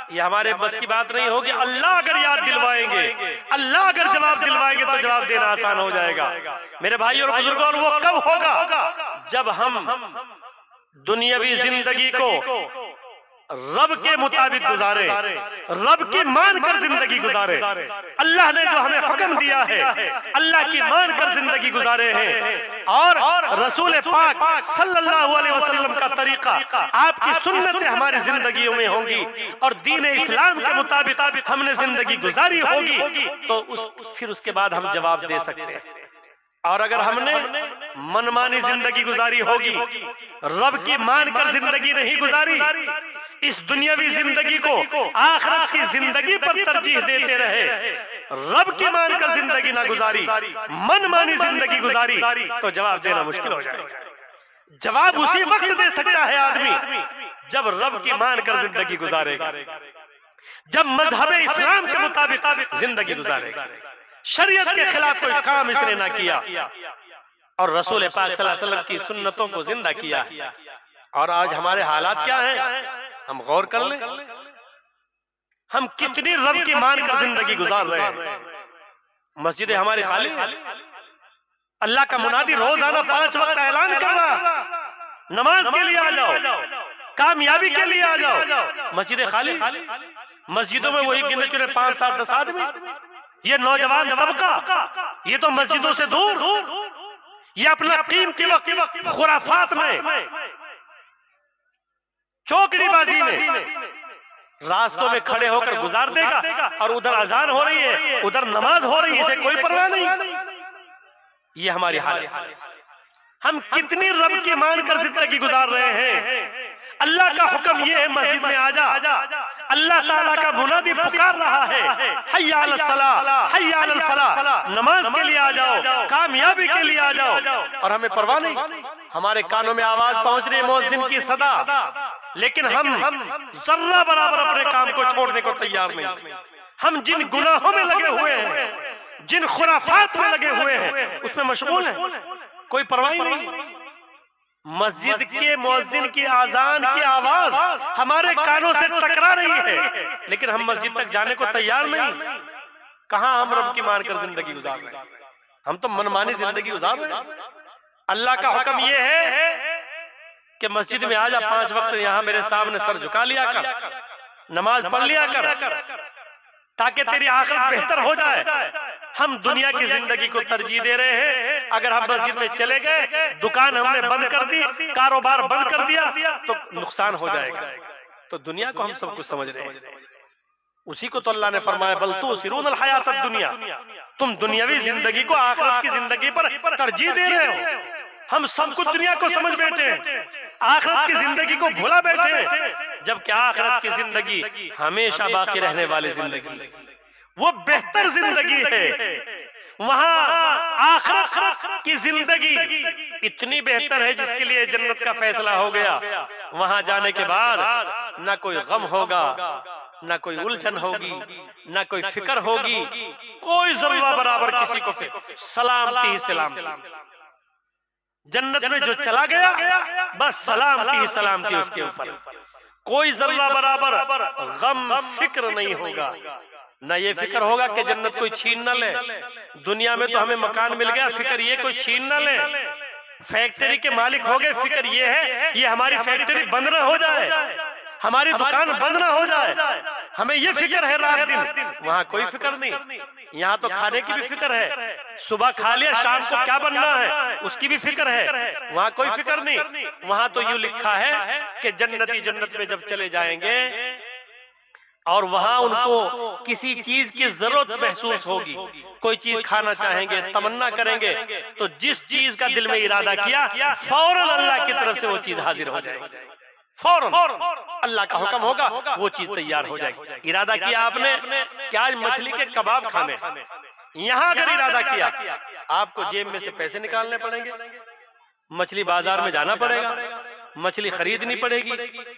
ये हमारे बस की बात नहीं होगी। अल्लाह अगर याद दिलवाएंगे, अल्लाह अगर जवाब दिलवाएंगे तो जवाब देना आसान हो जाएगा। मेरे भाई और बुजुर्गों, और वो कब होगा? जब हम दुनियावी जिंदगी को रब के मुताबिक गुजारे, रब की मानकर जिंदगी गुजारे। अल्लाह ने जो हमें हुक्म दिया है, अल्लाह की मानकर जिंदगी गुजारे हैं, और रसूल पाक सल्लल्लाहु अलैहि वसल्लम का तरीका, आपकी सुन्नतें हमारी जिंदगियों में होंगी और दीन इस्लाम के मुताबिक हमने जिंदगी गुजारी होगी, तो फिर उसके बाद हम जवाब दे सकते हैं। और अगर हमने मनमानी जिंदगी गुजारी होगी, रब की मानकर जिंदगी नहीं गुजारी, इस दुनियावी जिंदगी को आखिरत की जिंदगी पर तरजीह देते रहे, रब की मानकर जिंदगी ना गुजारी, मनमानी जिंदगी गुजारी, तो जवाब देना मुश्किल हो जाएगा। जवाब उसी वक्त दे सकता है आदमी जब रब की मानकर जिंदगी गुजारेगा, जब मजहब इस्लाम के मुताबिक जिंदगी गुजारेगा, शरीयत के खिलाफ कोई काम इसने ना किया और रसूल पाक सल्लल्लाहु अलैहि वसल्लम की सुन्नतों को जिंदा किया। और आज हमारे हालात क्या हैं, हम गौर कर लें, हम कितनी रब की मानकर जिंदगी गुजार रहे हैं। मस्जिदें हमारी खाली हैं, अल्लाह का मुनादी रोजाना 5 वक्त ऐलान कर रहा, नमाज के लिए आ जाओ, कामयाबी के लिए आ जाओ। मस्जिदें खाली, मस्जिदों में वही गिने चुने 5, 7, 10 आदमी। ये नौजवान तबका, ये तो मस्जिदों से दूर, ये अपना कीमती वक्त खुराफात में, चौकड़ीबाजी में, रास्तों में खड़े होकर गुजार देगा, और उधर अजान हो रही है, उधर नमाज हो रही है, इसे कोई परवाह नहीं। ये हमारी हालत है। हम कितनी रब की मानकर जिंदगी गुजार रहे हैं। अल्लाह का हुक्म ये है, मस्जिद में आ जा, अल्लाह ताला का मुनादी पुकार रहा है, हय्या अलस सलाह, हय्या अलल फलाह, नमाज के लिए आ जाओ, कामयाबी के लिए आ जाओ, और हमें परवाह नहीं। हमारे कानों में आवाज पहुंच रही है मुअज्जिन की सदा, लेकिन हम जर्रा बराबर अपने काम को छोड़ने को तैयार नहीं। हम जिन गुनाहों में लगे हुए हैं, जिन खुराफात में लगे हुए हैं, उसमें मशगूल हैं, कोई परवाह नहीं। मस्जिद के मुअज्जिन की आजान की आवाज हमारे कानों से टकरा रही है, लेकिन हम मस्जिद तक जाने को तैयार नहीं। कहां हम रब की मानकर जिंदगी गुजार रहे हैं, हम तो मनमानी जिंदगी गुजार रहे हैं। अल्लाह का हुक्म ये है कि मस्जिद में आ जा, 5 वक्त यहाँ मेरे सामने सर झुका लिया कर, नमाज पढ़ लिया कर, ताकि तेरी आखिरत बेहतर हो जाए। हम दुनिया की जिंदगी को तरजीह दे रहे हैं। अगर हम मस्जिद में चले गए, दुकान हमने बंद कर दी, कारोबार बंद कर दिया, तो नुकसान हो जाएगा। तो दुनिया को हम सब कुछ समझ रहे हैं, उसी को तो अल्लाह ने फरमाया, बल तुसिरून अल हयातद दुनिया, तुम दुनियावी जिंदगी को आखिरत की जिंदगी पर तरजीह दे रहे हो। हम सब कुछ दुनिया को समझ बैठे हैं, आखिरत की जिंदगी को भुला बैठे हैं, जबकि आखिरत की जिंदगी हमेशा बाकी रहने वाली जिंदगी, वो बेहतर जिंदगी है। वहां आखिरत की जिंदगी इतनी बेहतर है जिसके लिए जन्नत का फैसला हो गया। वहां जाने के बाद ना कोई गम होगा, ना कोई उलझन होगी, ना कोई फिक्र होगी, कोई जरूरत बराबर किसी को सलामती ही सलामती। जन्नत में जो चला गया, बस सलामती ही सलामती उसके ऊपर, कोई जर्रा बराबर गम फिक्र नहीं होगा। ना ये फिक्र होगा कि जन्नत कोई छीन न ले। दुनिया में तो हमें मकान मिल गया, फिक्र ये कोई छीन न ले। फैक्ट्री के मालिक हो गए, फिक्र ये है ये हमारी फैक्ट्री बंद न हो जाए, हमारी दुकान बंद न हो जाए, हमें ये फिक्र है रात दिन। वहाँ कोई फिक्र नहीं। यहाँ तो खाने की भी फिक्र है, सुबह खा लिया, शाम को क्या बनना है उसकी भी फिक्र है। वहाँ कोई फिक्र नहीं। वहाँ तो यूं लिखा है कि जन्नती जन्नत में जब चले जाएंगे और वहाँ उनको किसी चीज की जरूरत महसूस होगी, कोई चीज खाना चाहेंगे, तमन्ना करेंगे, तो जिस चीज का दिल में इरादा किया, फौरन अल्लाह की तरफ से वो चीज हाजिर हो जाएगी। फौरन अल्लाह का हुक्म होगा, वो चीज तैयार हो जाएगी। इरादा किया आपने कि आज मछली के कबाब खाने, यहाँ अगर इरादा किया, आपको जेब में से पैसे निकालने पड़ेंगे, मछली बाजार में जाना पड़ेगा, मछली खरीदनी पड़ेगी,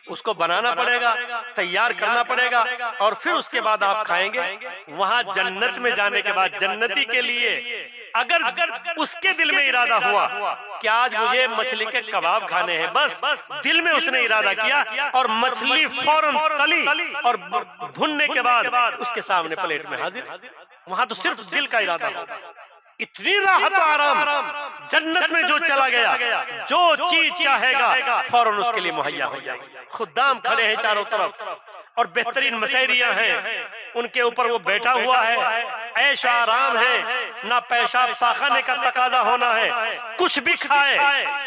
उसको बनाना पड़ेगा, तैयार करना पड़ेगा, और फिर उसके बाद आप खाएंगे। वहां जन्नत में जाने के बाद जन्नती के लिए अगर उसके दिल में इरादा हुआ कि आज मुझे मछली के कबाब खाने हैं, बस दिल में उसने इरादा किया और मछली फौरन तली और भुनने के बाद उसके सामने प्लेट में हाजिर, वहां तो सिर्फ दिल का इरादा होगा। इतनी राहत और आराम, जन्नत में जो चला गया जो चीज चाहेगा फौरन उसके लिए मुहैया हो जाएगी। खुदाम खड़े हैं चारों तरफ और बेहतरीन मसहरियां हैं, उनके ऊपर वो बैठा हुआ है, ऐश आराम है, ना पेशाब पाखाने का तकाजा होना है, कुछ भी खाए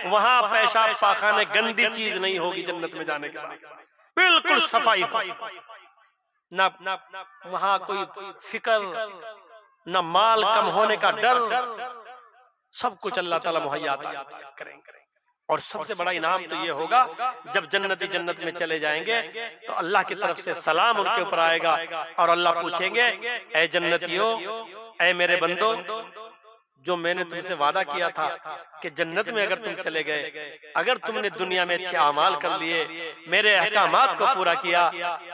वहां पेशाब पाखाने गंदी चीज नहीं होगी। जन्नत में जाने के बाद बिल्कुल सफाई, ना वहां कोई फिक्र, न माल कम होने का डर, सब कुछ अल्लाह ताला मुहैया करेंगे। और सबसे बड़ा इनाम तो ये होगा जब जन्नती जन्नत में चले जाएंगे तो अल्लाह की तरफ से सलाम उनके ऊपर आएगा और अल्लाह पूछेंगे, ऐ जन्नतियों, ऐ मेरे बंदो, जो मैंने तुमसे वादा किया था कि जन्नत में अगर तुम चले गए, अगर तुमने दुनिया में अच्छे अमाल कर लिए, मेरे अहकामात को पूरा किया,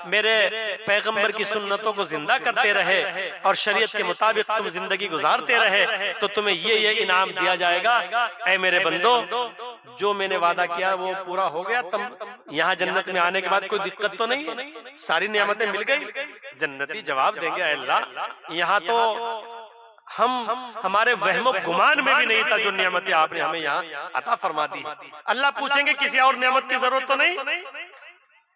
मेरे पैगंबर की सुन्नतों को जिंदा करते रहे और शरीयत के मुताबिक तुम जिंदगी गुजारते रहे, तो तुम्हें ये इनाम दिया जाएगा। ऐ मेरे बंदो, जो मैंने वादा किया वो पूरा हो गया, तुम यहाँ जन्नत में आने के बाद कोई दिक्कत तो नहीं है, सारी नियामतें मिल गई। जन्नती जवाब देंगे, अल्लाह यहाँ तो हमारे वहमो गुमान में भी नहीं था जो नियामतें आपने हमें यहाँ अता फरमा दी। अल्लाह पूछेंगे, किसी और नियामत की जरूरत तो नहीं,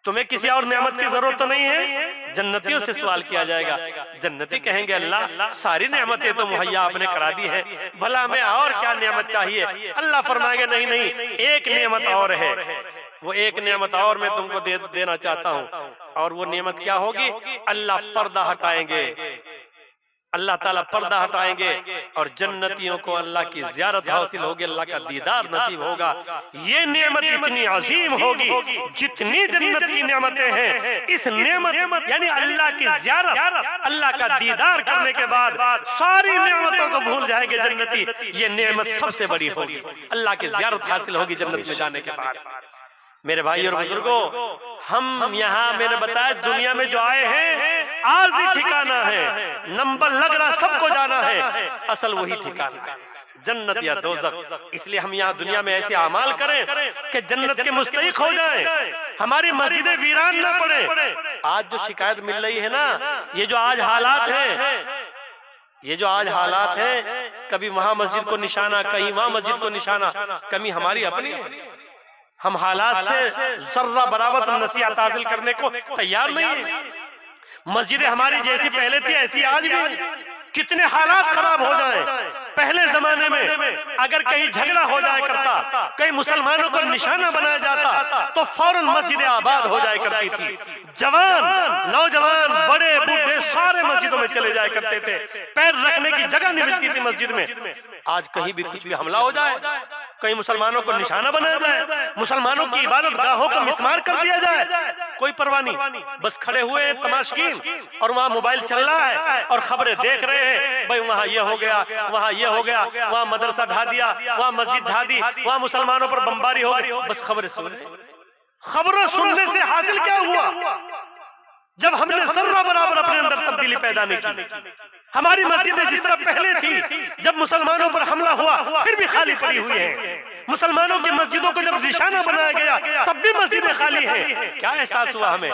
तुम्हें किसी और नियामत की जरूरत तो नहीं है? जन्नतियों से सवाल किया जाएगा। जन्नती कहेंगे, अल्लाह सारी नियामतें तो मुहैया आपने करा दी है, भला हमें और क्या नियामत चाहिए? अल्लाह फरमाएंगे, नहीं नहीं, एक नियामत और है, वो एक नियामत और मैं तुमको देना चाहता हूँ। और वो नियामत क्या होगी? अल्लाह पर्दा हटाएंगे, अल्लाह ताला पर्दा हटाएंगे और जन्नतियों को अल्लाह की ज़ियारत हासिल होगी, अल्लाह का दीदार नसीब होगा। ये नेमत इतनी अजीम होगी, जितनी जन्नत की नेमतें हैं, इस नेमत यानी अल्लाह की ज़ियारत, अल्लाह का दीदार करने के बाद सारी नेमतों को भूल जाएंगे जन्नती। ये नेमत सबसे बड़ी होगी, अल्लाह की ज़ियारत हासिल होगी जन्नत में जाने के बाद। मेरे भाई और बुजुर्गों, हम यहाँ मैंने बताया दुनिया में जो आए हैं आरज़ी ठिकाना है, नंबर लग रहा सबको जाना है, असल वही ठिकाना है जन्नत या दोज़ख। इसलिए हम यहाँ दुनिया में ऐसे अमाल करें कि जन्नत के मुस्तहिक हो जाएं, हमारी मस्जिदें वीरान ना पड़े। आज जो शिकायत मिल रही है ना, ये जो आज हालात हैं, ये जो आज हालात हैं, कभी वहां मस्जिद को निशाना, कहीं वहां मस्जिद को निशाना, कमी हमारी अपनी है। हम हालात से जर्रा बराबर नसीहत हासिल करने को तैयार नहीं है। मस्जिदें हमारी जैसी पहले थी ऐसी आज भी है। कितने हालात खराब हो जाए, पहले जमाने में अगर कहीं झगड़ा हो जाए करता, कहीं मुसलमानों को निशाना बनाया जाता तो फौरन मस्जिदें आबाद हो जाया करती थी। जवान, नौजवान, बड़े बूढ़े सारे मस्जिदों में चले जाया करते थे, पैर रखने की जगह नहीं मिलती थी मस्जिद में। आज कहीं भी कुछ भी हमला हो जाए, कहीं मुसलमानों को निशाना बनाया जाए, मुसलमानों की इबादत गाहों को मिसमार कर दिया जाए, कोई परवाह नहीं, बस खड़े हुए तमाशकीन और वहाँ मोबाइल चल रहा है और खबरें देख रहे हैं, भाई वहाँ ये हो गया, वहाँ ये हो गया, वहाँ मदरसा ढा दिया, वहाँ मस्जिद ढा दी, वहाँ मुसलमानों पर बमबारी हो गई, बस खबरें सुन रहे। खबरों सुनने से हासिल क्या हुआ? जब हमने जर्रा बराबर अपने अंदर तब्दीली पैदा नहीं की। हमारी मस्जिदें जिस तरह पहले थी, जब मुसलमानों पर हमला हुआ फिर भी खाली पड़ी हुई है। मुसलमानों की मस्जिदों को जब निशाना बनाया गया तब भी मस्जिदें खाली हैं। क्या एहसास हुआ हमें?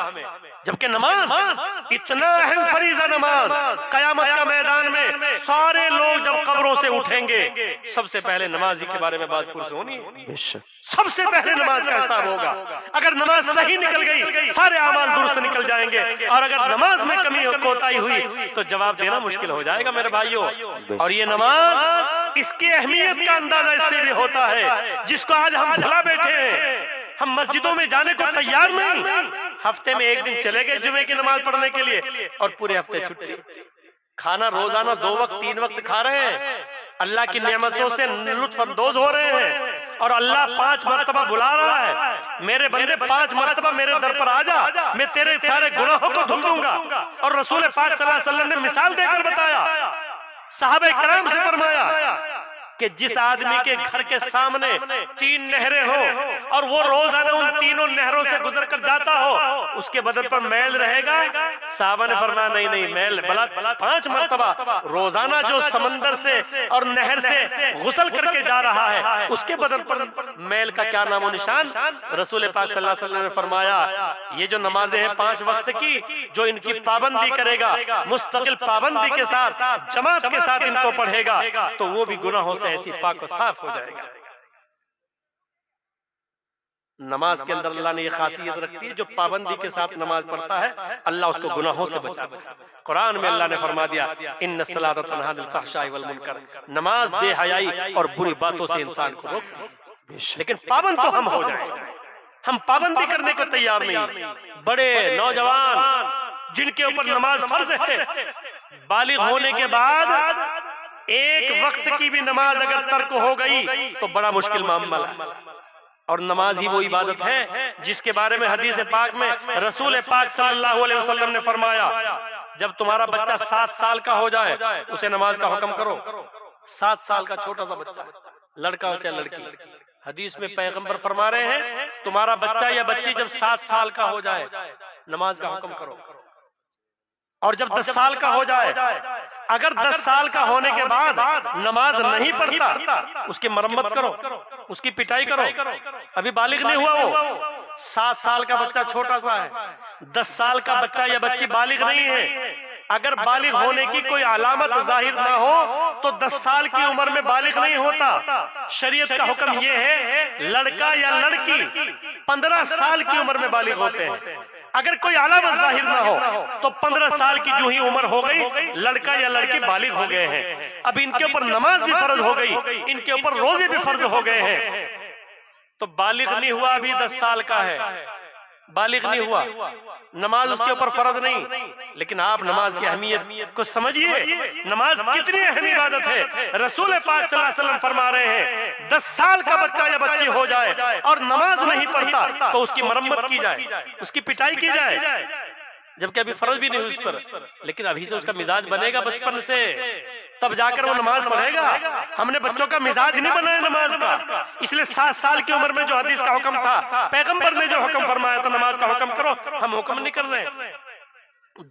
जबकि नमाज इतना अहम फरीज़ा नमाज, कयामत का मैदान में सारे लोग जब कब्रों से उठेंगे सबसे पहले नमाज के बारे में बात पुरस होनी है। सबसे पहले नमाज का हिसाब होगा। अगर नमाज सही निकल गई सारे अमाल दुरुस्त निकल जाएंगे, और अगर नमाज में कमी कोताही हुई तो जवाब देना मुश्किल हो जाएगा मेरे भाइयों। और ये नमाज, इसकी अहमियत का अंदाजा इससे भी होता है जिसको आज हम भुला बैठे हैं। हम मस्जिदों में जाने को तैयार नहीं, हफ्ते में एक दिन चले गए जुमे की नमाज पढ़ने के लिए और पूरे हफ्ते छुट्टी। खाना रोजाना 2 वक्त 3 वक्त खा रहे हैं, अल्लाह की नेमतों से लुत्फ अंदोज हो रहे हैं और अल्लाह 5 मरतबा बुला रहा है, मेरे बंदे 5 मरतबा मेरे दर पर आ जा, मैं तेरे सारे गुनाहों को धुल दूंगा। और रसूल पाक सल्लल्लाहु अलैहि वसल्लम ने मिसाल देकर बताया, सहाबे किराम से फरमाया कि जिस आदमी के घर के सामने 3 नहरें हो और वो रोजाना उन तीनों नहरों से गुजर कर जाता हो, उसके बदन पर मैल रहेगा? साहबा ने फरमाया नहीं नहीं, मैल भला 5 मरतबा रोजाना जो समंदर से और नहर से गुसल करके जा रहा है, उसके बदन पर मैल का क्या नामो निशान? रसूल पाक सल्लल्लाहु अलैहि वसल्लम ने फरमाया ये जो नमाजें हैं 5 वक्त की, जो इनकी पाबंदी करेगा, मुस्तकिल पाबंदी के साथ जमात के साथ इनको पढ़ेगा, तो वो भी गुनाहों से ऐसी पाक और साफ हो जाएगा। नमाज के अंदर अल्लाह ने ये खासियत रखी है, जो पाबंदी के साथ नमाज पढ़ता है अल्लाह उसको गुनाहों से बचाता है। कुरान में अल्लाह ने फरमा दिया इन्न सलात तन्हा अनिल फहशाई वल मुनकर, नमाज बेहयाई और बुरी बातों से इंसान को रोकती है। लेकिन पाबंद तो हम हो जाए, हम पाबंदी करने को तैयार नहीं। बड़े नौजवान जिनके ऊपर नमाज फर्ज है, बालिग होने के बाद एक वक्त की भी नमाज अगर तर्क हो गई तो बड़ा मुश्किल मामला है। और नमाज ही वो इबादत है जिसके बारे में हदीस पाक में रसूल पाक सल्लल्लाहु अलैहि वसल्लम ने फरमाया जब तुम्हारा बच्चा 7 साल का हो जाए उसे नमाज का हुक्म करो। 7 साल का छोटा सा बच्चा, लड़का हो चाहे लड़की, हदीस में पैगंबर फरमा रहे हैं तुम्हारा बच्चा या बच्ची जब 7 साल का हो जाए नमाज का हुक्म करो। और जब 10 साल का हो जाए, अगर 10 साल का होने के बाद नमाज नहीं पढ़ता उसकी मरम्मत करो, उसकी पिटाई करो। अभी बालिग नहीं हुआ वो, 7 साल का बच्चा छोटा सा है, 10 साल का बच्चा या बच्ची बालिग नहीं है। अगर बालिग होने की कोई अलामत जाहिर ना हो तो 10 साल की उम्र में बालिग नहीं होता। शरीयत का हुक्म ये है लड़का या लड़की 15 साल की उम्र में बालिग होते हैं। अगर कोई अलामत जाहिर ना हो तो 15 साल की जो ही उम्र हो गई लड़का या लड़की बालिग हो गए हैं। अब इनके ऊपर नमाज भी फर्ज हो गई, इनके ऊपर रोजे भी फर्ज हो गए हैं। तो बालिग नहीं हुआ, अभी 10 साल का है, बालिग नहीं हुआ, नमाज उसके ऊपर फर्ज नहीं। लेकिन आप नमाज की अहमियत को समझिए, नमाज कितनी अहम इबादत है। रसूल पाक सल्लल्लाहु अलैहि वसल्लम फरमा रहे हैं 10 साल का बच्चा या बच्ची हो जाए और नमाज नहीं पढ़ता तो उसकी मरम्मत की जाए, उसकी पिटाई की जाए, जबकि अभी फर्ज भी नहीं हुई उस पर। लेकिन अभी से उसका मिजाज बनेगा बचपन से, तब जाकर वो नमाज पढ़ेगा। हमने बच्चों का मिजाज नहीं बनाया नमाज का, इसलिए 7 साल की उम्र में जो हदीस का हुक्म था, पैगंबर ने जो हुक्म फरमाया तो नमाज का हुक्म करो, हम हुक्म नहीं कर रहे हैं।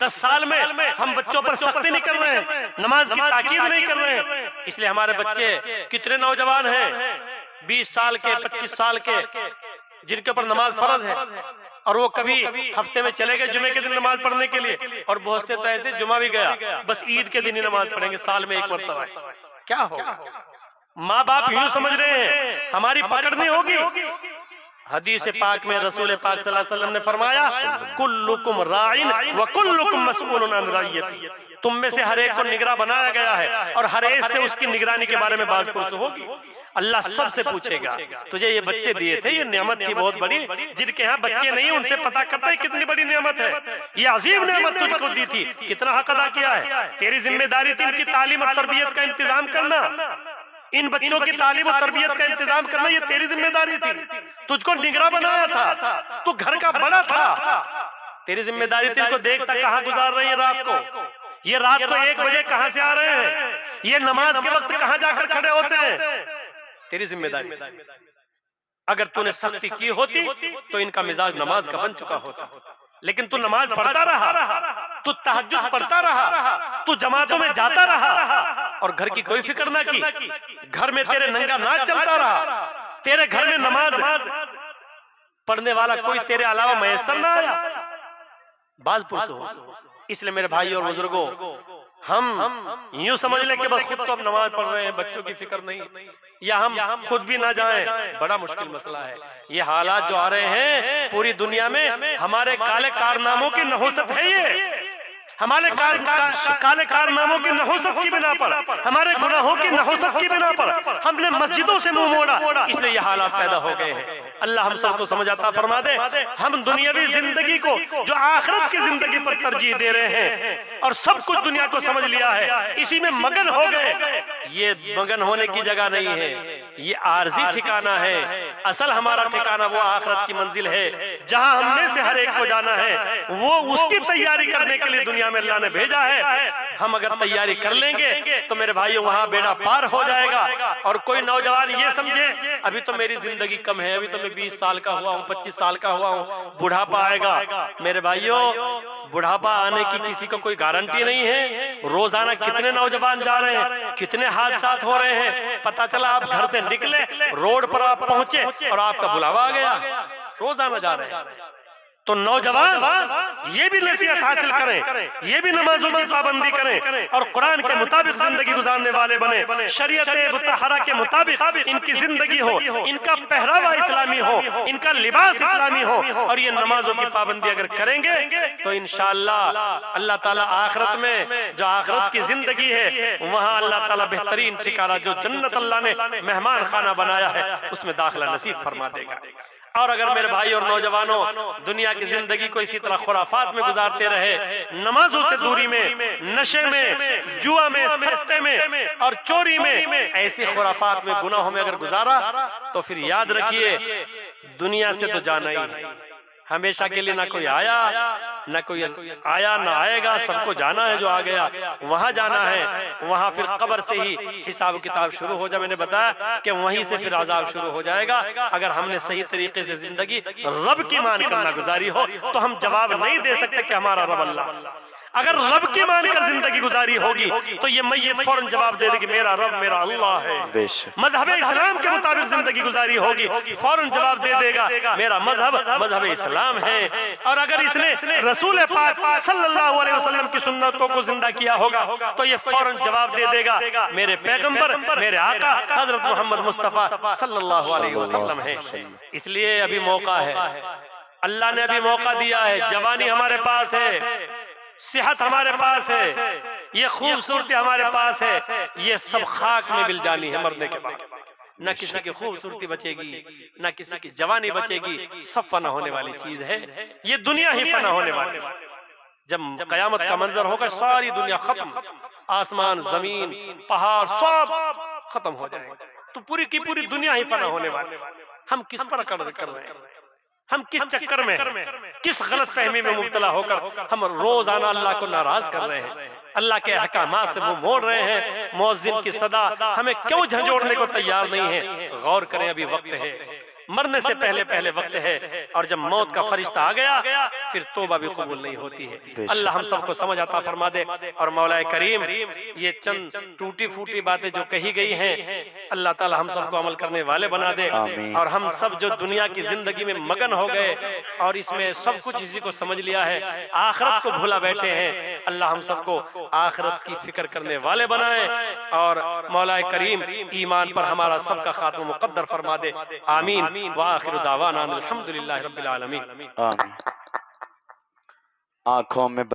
10 साल में हम बच्चों पर सख्ती नहीं कर रहे हैं, नमाज की ताकीद नहीं कर रहे हैं। इसलिए हमारे बच्चे कितने नौजवान हैं 20 साल के, 25 साल के, जिनके ऊपर नमाज फर्ज है और वो कभी हफ्ते में चले गए जुमे के दिन नमाज पढ़ने के लिए, और बहुत से तो ऐसे जुमा भी गया बस ईद के दिन ही नमाज पढ़ेंगे, साल में एक मरतबा। क्या हो, माँ बाप यूं समझ रहे हैं हमारी पकड़ नहीं होगी। हदीस पाक में रसूल पाक सल्लल्लाहु अलैहि वसल्लम ने फरमाया कुल्लुकुम राइन व कुल्लुकुम मसऊलुन अन रइयती, तुम में से हर एक को निगरां बनाया गया है और हर एक से उसकी निगरानी के बारे में बात पुरस होगी। अल्लाह सबसे पूछेगा तुझे ये बच्चे दिए थे, ये नेमत थी बहुत बड़ी, जिनके यहाँ बच्चे नहीं उनसे पता करता है कितनी बड़ी नेमत है। ये अजीम नेमत तुझको दी थी, कितना हक अदा किया है। तेरी जिम्मेदारी थी इनकी तालीम और तरबियत का इंतजाम करना, इन बच्चों की तालीम और तरबियत का इंतजाम करना ये तेरी जिम्मेदारी थी। तुझको निगरां बनाया था, तू घर का बड़ा था, तेरी जिम्मेदारी थी इनको देखता कहाँ गुजार रही है रात को, ये रात को 1 बजे कहाँ से आ रहे हैं, ये नमाज के वक्त कहाँ जाकर खड़े होते हैं, तेरी जिम्मेदारी। अगर तूने सख्ती की होती तो इनका मिजाज नमाज का बन चुका होता। लेकिन तू नमाज पढ़ता रहा, तू तहज्जुद पढ़ता रहा, तू जमातों में जाता रहा और घर की कोई फिक्र ना की। घर में तेरे नंगा नाच चलता रहा, तेरे घर में नमाज पढ़ने वाला कोई तेरे अलावा मैसर ना आया। बाज पुरुष हो। इसलिए मेरे भाई और बुजुर्गों, हम यूं समझ लें कि बस खुद तो हम नमाज पढ़ रहे हैं, बच्चों की फिक्र नहीं, या हम खुद भी ना जाएं, बड़ा मुश्किल मसला है। ये हालात जो आ रहे हैं पूरी दुनिया में हमारे काले कारनामों की नहुसत है। ये हमारे काले कारनामों की नहुसत की बिना पर, हमारे गुनाहों की नहुसत की बिना पर हमने मस्जिदों से मुंह मोड़ा, इसलिए ये हालात पैदा हो गए हैं। अल्लाह हम सबको समझ आता फरमा दे। हम दुनियावी जिंदगी को जो आखिरत की जिंदगी पर तरजीह दे रहे हैं और सब कुछ दुनिया को समझ लिया है, इसी में मगन हो गए। ये मगन होने की जगह नहीं है, ये आरजी ठिकाना है। असल हमारा ठिकाना वो आखिरत की मंजिल है जहां हमने से हर एक को जाना है, वो उसकी तैयारी करने के लिए दुनिया में अल्लाह ने भेजा है। हम अगर तैयारी कर लेंगे तो मेरे भाइयों वहां बेड़ा पार हो जाएगा। और कोई नौजवान ये समझे अभी तो मेरी जिंदगी कम है, अभी तो मैं 20 साल का हुआ हूँ, 25 साल का हुआ हूँ, बुढ़ापा आएगा। मेरे भाइयों, बुढ़ापा आने की किसी को कोई गारंटी नहीं है। रोजाना कितने नौजवान जा रहे हैं, कितने हादसा हो रहे हैं। पता चला आप घर से निकले, रोड पर आप पहुंचे और आपका बुलावा आ गया। रोजाना जा रहे हैं। तो नौजवान ये भी नसीहत हासिल करें, ये भी नमाजों की पाबंदी करें और कुरान के मुताबिक जिंदगी गुजारने वाले बने। शरीयत मुतहरा के मुताबिक इनकी जिंदगी हो, इनका पहरावा इस्लामी हो, इनका लिबास इस्लामी हो। और ये नमाजों की पाबंदी अगर करेंगे तो इंशाअल्लाह अल्लाह ताला आखिरत में, जो आखिरत की जिंदगी है, वहाँ अल्लाह ताला बेहतरीन ठिकाना, जो जन्नत अल्लाह ने मेहमान खाना बनाया है, उसमें दाखिला नसीब फरमा देगा। और अगर मेरे भाई और नौजवानों दुनिया की जिंदगी को इसी तरह खुराफात में गुजारते रहे, नमाजों से दूरी में, नशे में, जुआ में, सस्ते में और चोरी में, ऐसे खुराफात में, गुनाहों में अगर गुजारा तो फिर याद रखिए दुनिया से तो जाना ही है। हमेशा के लिए ना कोई आया, ना कोई आया, ना आएगा। सबको जाना है, जो आ गया वहां जाना है। वहां फिर कब्र से ही हिसाब किताब शुरू हो जाए। मैंने बताया कि वहीं से फिर अजाब शुरू हो जाएगा। अगर हमने सही तरीके से जिंदगी रब की मान कर ना गुजारी हो तो हम जवाब नहीं दे सकते कि हमारा रब अल्लाह। अगर रब की मानकर जिंदगी गुजारी होगी तो ये मैयत फौरन जवाब दे देगी मेरा रब मेरा अल्लाह है। मजहब इस्लाम के मुताबिक जिंदगी गुजारी होगी, फौरन जवाब दे देगा मेरा मजहब इस्लाम है। और अगर इसने रसूल पाक सल्लल्लाहु अलैहि वसल्लम की सुन्नतों को जिंदा किया होगा तो ये फौरन जवाब दे देगा मेरे पैगंबर, मेरे आका हजरत मोहम्मद मुस्तफा सल्लल्लाहु अलैहि वसल्लम है। इसलिए अभी मौका है, अल्लाह ने अभी मौका दिया है। जवानी हमारे पास है, सेहत हमारे पास है, ये खूबसूरती हमारे पास है। ये सब खाक में मिल जानी है मरने के बाद। न किसी की खूबसूरती बचेगी, न किसी की जवानी बचेगी। सब फना होने वाली चीज है, ये दुनिया ही फना होने वाली। जब कयामत का मंजर होगा सारी दुनिया खत्म, आसमान, जमीन, पहाड़ सब खत्म हो जाएगा। तो पूरी की पूरी दुनिया ही फना होने वाली। हम किस पर कर रहे हैं, हम किस चक्कर में, किस गलत फहमी में मुब्तला होकर हम रोजाना अल्लाह को नाराज कर रहे हैं, अल्लाह के अहकामात से मुंह मोड़ रहे हैं। मुअज्जिन की सदा हमें क्यों झंझोड़ने को तैयार नहीं है। गौर करें, अभी वक्त है, मरने से पहले वक्त है। और जब मौत का फरिश्ता आ गया फिर तौबा भी कबूल नहीं होती है। अल्लाह हम सबको समझ आता फरमा दे। और मौला करीम ये चंद टूटी फूटी बातें जो कही गई हैं, अल्लाह ताला हम सबको अमल करने वाले बना दे। और हम सब जो दुनिया की जिंदगी में मगन हो गए और इसमें सब कुछ इसी को समझ लिया है, आखिरत को भूला बैठे हैं, अल्लाह हम सबको आखिरत की फिक्र करने वाले बनाए। और मौला करीम ईमान पर हमारा सबका खात्मा मुक़द्दर फरमा दे। आमीन। व आखिरु दावाना अल्हम्दुलिल्लाहि रब्बिल आलमीन। आमीन। आँखों में